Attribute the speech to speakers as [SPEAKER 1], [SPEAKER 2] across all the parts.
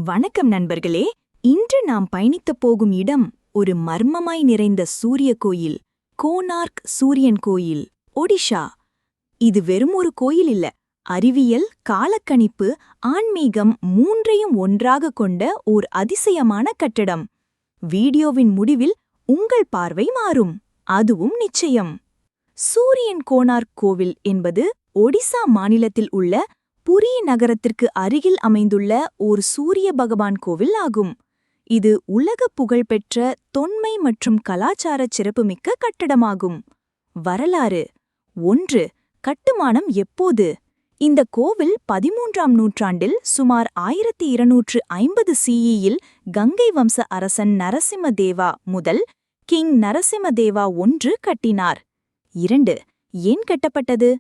[SPEAKER 1] வணக்கம் நண்பர்களே. இன்று நாம் பயணிக்கப் போகும் இடம் ஒரு மர்மமாய் நிறைந்த சூரிய கோயில், கோனார்க் சூரியன் கோயில், ஒடிஷா. இது வெறும் ஒரு கோயில் இல்ல, அறிவியல், காலக்கணிப்பு, ஆன்மீகம் மூன்றையும் ஒன்றாக கொண்ட ஓர் அதிசயமான கட்டடம். வீடியோவின் முடிவில் உங்கள் பார்வை மாறும், அதுவும் நிச்சயம். சூரியன் கோனார்க் கோவில் என்பது ஒடிசா மாநிலத்தில் உள்ள புரி நகரத்திற்கு அருகில் அமைந்துள்ள ஓர் சூரிய பகவான் கோவில் ஆகும். இது உலக புகழ்பெற்ற தொன்மை மற்றும் கலாச்சார சிறப்புமிக்க கட்டடமாகும். வரலாறு 1. கட்டுமானம் எப்போது? இந்த கோவில் 13ஆம் நூற்றாண்டில் சுமார் 1250 CEயில் கங்கை வம்ச அரசன் நரசிம்மதேவா முதல் கிங் நரசிம்மதேவா I கட்டினார். 2. ஏன் கட்டப்பட்டது?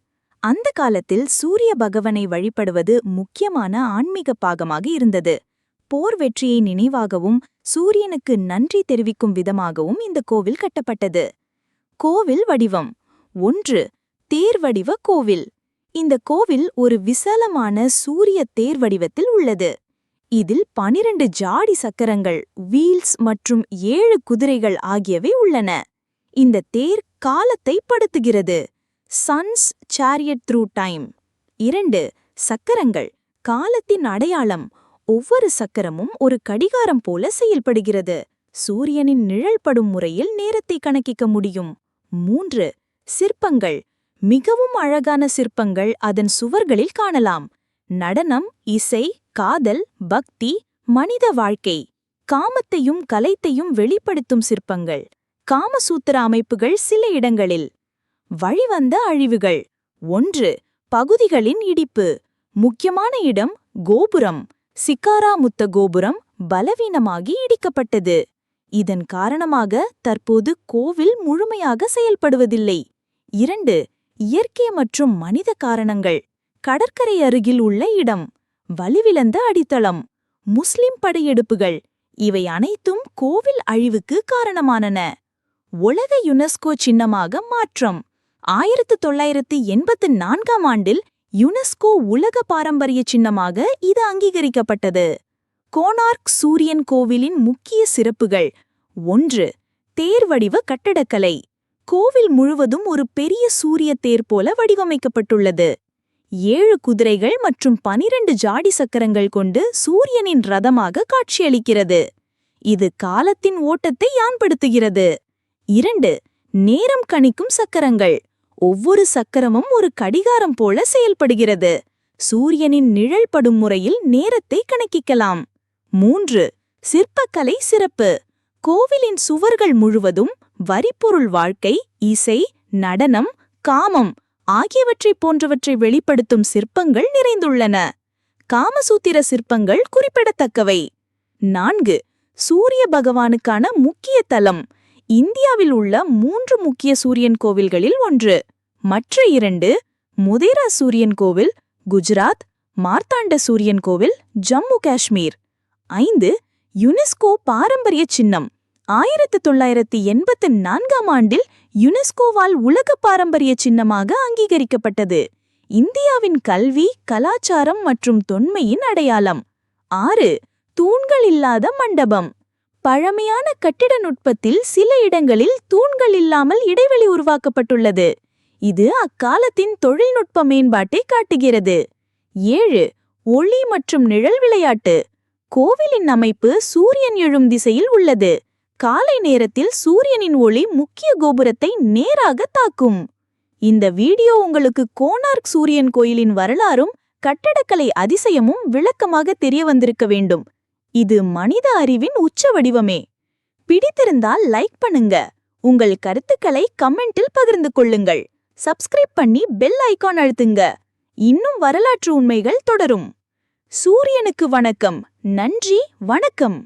[SPEAKER 1] அந்த காலத்தில் சூரிய பகவனை வழிபடுவது முக்கியமான ஆன்மீக பாகமாக இருந்தது. போர் வெற்றியை நினைவாகவும் சூரியனுக்கு நன்றி தெரிவிக்கும் விதமாகவும் இந்த கோவில் கட்டப்பட்டது. கோவில் வடிவம் 1. தேர் வடிவ கோவில். இந்த கோவில் ஒரு விசாலமான சூரிய தேர் வடிவத்தில் உள்ளது. இதில் 12 ஜாடி சக்கரங்கள், வீல்ஸ் மற்றும் 7 குதிரைகள் ஆகியவை உள்ளன. இந்த தேர் காலத்தை படுத்துகிறது. Sons chariot through time. 2. சக்கரங்கள், காலத்தின் அடையாளம். ஒவ்வொரு சக்கரமும் ஒரு கடிகாரம் போல செயல்படுகிறது. சூரியனின் நிழல் படும் முறையில் நேரத்தை கணக்கிக்க முடியும். 3. சிற்பங்கள், மிகவும் அழகான சிற்பங்கள் அதன் சுவர்களில் காணலாம். நடனம், இசை, காதல், பக்தி, மனித வாழ்க்கை, காமத்தையும் கலைத்தையும் வெளிப்படுத்தும் சிற்பங்கள். காமசூத்திர அமைப்புகள் சில இடங்களில். வழிவந்த அழிவுகள். 1. பகுதிகளின் இடிப்பு. முக்கியமான இடம் கோபுரம். சிக்காராமுத்த கோபுரம் பலவீனமாகி இடிக்கப்பட்டது. இதன் காரணமாக தற்போது கோவில் முழுமையாக செயல்படுவதில்லை. 2. இயற்கை மற்றும் மனித காரணங்கள். கடற்கரை அருகில் உள்ள இடம். வலுவிழந்த அடித்தளம். முஸ்லிம் படையெடுப்புகள். இவை அனைத்தும் கோவில் அழிவுக்கு காரணமானன. உலக யுனெஸ்கோ சின்னமாக மாற்றம். 1984ஆம் ஆண்டில் யுனெஸ்கோ உலக பாரம்பரிய சின்னமாக இது அங்கீகரிக்கப்பட்டது. கோனார்க் சூரியன் கோவிலின் முக்கிய சிறப்புகள். 1. தேர் வடிவ கட்டடக்கலை. கோவில் முழுவதும் ஒரு பெரிய சூரிய தேர் போல வடிவமைக்கப்பட்டுள்ளது. 7 குதிரைகள் மற்றும் 12 ஜாடி சக்கரங்கள் கொண்டு சூரியனின் ரதமாக காட்சியளிக்கிறது. இது காலத்தின் ஓட்டத்தை யான்படுத்துகிறது. 2. நேரம் கணிக்கும் சக்கரங்கள். ஒவ்வொரு சக்கரமும் ஒரு கடிகாரம் போல செயல்படுகிறது. சூரியனின் நிழல் படும் முறையில் நேரத்தை கணக்கிக்கலாம். 3. சிற்பக்கலை சிறப்பு. கோவிலின் சுவர்கள் முழுவதும் வரிப்பொருள் வாழ்க்கை, இசை, நடனம், காமம் ஆகியவற்றைப் போன்றவற்றை வெளிப்படுத்தும் சிற்பங்கள் நிறைந்துள்ளன. காமசூத்திர சிற்பங்கள் குறிப்பிடத்தக்கவை. 4. சூரிய பகவானுக்கான முக்கிய தலம். இந்தியாவில் உள்ள 3 முக்கிய சூரியன் கோவில்களில் ஒன்று. மற்ற 2 முதேரா சூரியன் கோவில், குஜராத், மார்த்தாண்ட சூரியன் கோவில், ஜம்மு காஷ்மீர். 5. யுனெஸ்கோ பாரம்பரிய சின்னம். 1984ஆம் ஆண்டில் யுனெஸ்கோவால் உலக பாரம்பரிய சின்னமாக அங்கீகரிக்கப்பட்டது. இந்தியாவின் கல்வி, கலாச்சாரம் மற்றும் தொன்மையின் அடையாளம். 6. தூண்கள் இல்லாத மண்டபம். பழமையான கட்டிட நுட்பத்தில் சில இடங்களில் தூண்கள் இல்லாமல் இடைவெளி உருவாக்கப்பட்டுள்ளது. இது அக்காலத்தின் தொழில்நுட்ப மேம்பாட்டை காட்டுகிறது. 7. ஒளி மற்றும் நிழல் விளையாட்டு. கோவிலின் அமைப்பு சூரியன் எழும் திசையில் உள்ளது. காலை நேரத்தில் சூரியனின் ஒளி முக்கிய கோபுரத்தை நேராக தாக்கும். இந்த வீடியோ உங்களுக்கு கோனார்க் சூரியன் கோயிலின் வரலாறும் கட்டடக்கலை அதிசயமும் விளக்கமாக தெரிய வந்திருக்க வேண்டும். இது மனித அறிவின் உச்ச வடிவமே. பிடித்திருந்தால் லைக் பண்ணுங்க. உங்கள் கருத்துக்களை கமெண்டில் பகிர்ந்து கொள்ளுங்கள். சப்ஸ்கிரைப் பண்ணி பெல் ஐகான் அழுத்துங்க. இன்னும் வரலாற்று உண்மைகள் தொடரும். சூரியனுக்கு வணக்கம். நன்றி, வணக்கம்.